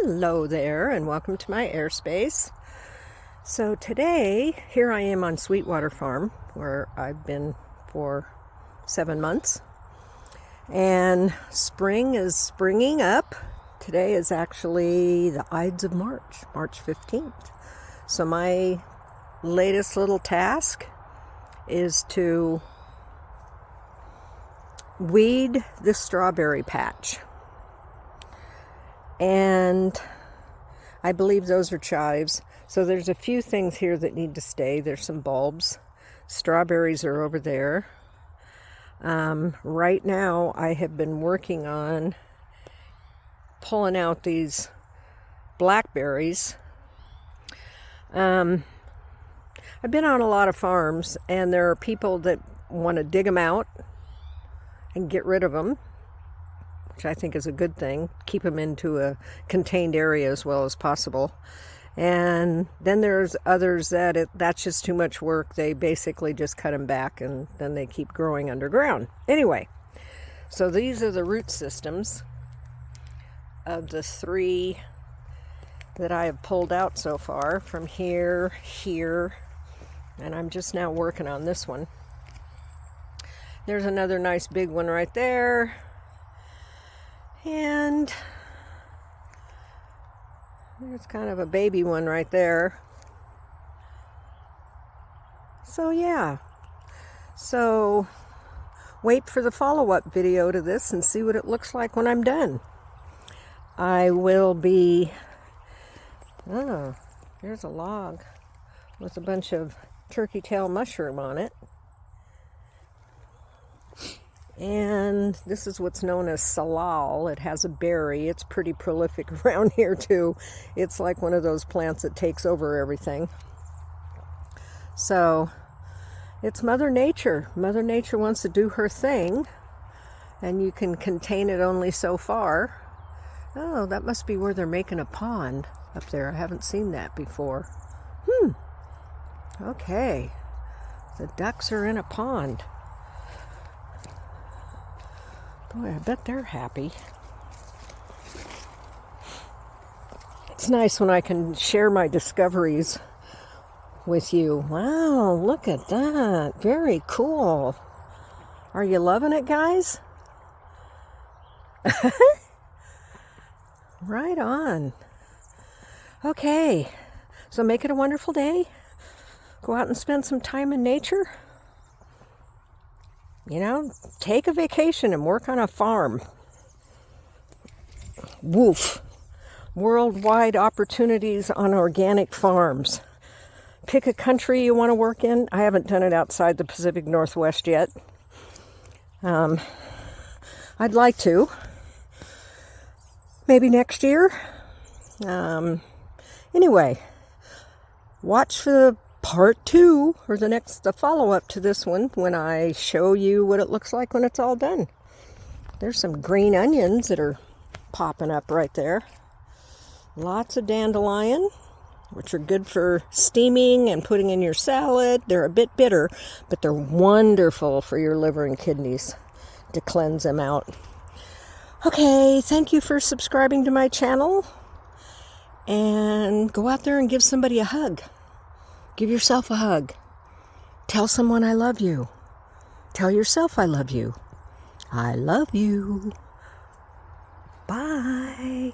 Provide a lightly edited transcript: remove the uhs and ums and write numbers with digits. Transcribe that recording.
Hello there, and welcome to my airspace. So today, here I am on Sweetwater Farm, where I've been for 7 months. And spring is springing up. Today is actually the Ides of March, March 15th. So my latest little task is to weed the strawberry patch. And I believe those are chives. So there's a few things here that need to stay. There's some bulbs. Strawberries are over there. Right now I have been working on pulling out these blackberries. I've been on a lot of farms, and there are people that want to dig them out and get rid of them, which I think is a good thing. Keep them into a contained area as well as possible. And then there's others that that's just too much work. They basically just cut them back and then they keep growing underground. Anyway, so these are the root systems of the 3 that I have pulled out so far, from here, and I'm just now working on this one. There's another nice big one right there. And there's kind of a baby one right there. So yeah. So wait for the follow-up video to this and see what it looks like when I'm done. I will be... Oh, there's a log with a bunch of turkey tail mushroom on it. And this is what's known as salal. It has a berry. It's pretty prolific around here too. It's like one of those plants that takes over everything. So it's Mother Nature. Mother Nature wants to do her thing, and you can contain it only so far. Oh, that must be where they're making a pond up there. I haven't seen that before. Okay. The ducks are in a pond. Boy, I bet they're happy. It's nice when I can share my discoveries with you. Wow, look at that. Very cool. Are you loving it, guys? Right on. Okay, so make it a wonderful day. Go out and spend some time in nature. You know, take a vacation and work on a farm. Woof. Worldwide opportunities on organic farms. Pick a country you want to work in. I haven't done it outside the Pacific Northwest yet. I'd like to. Maybe next year. Anyway, watch for the part 2, or the follow-up to this one, when I show you what it looks like when it's all done. There's some green onions that are popping up right there. Lots of dandelion, which are good for steaming and putting in your salad. They're a bit bitter, but they're wonderful for your liver and kidneys to cleanse them out. Okay, thank you for subscribing to my channel. And go out there and give somebody a hug. Give yourself a hug. Tell someone I love you. Tell yourself I love you. I love you. Bye.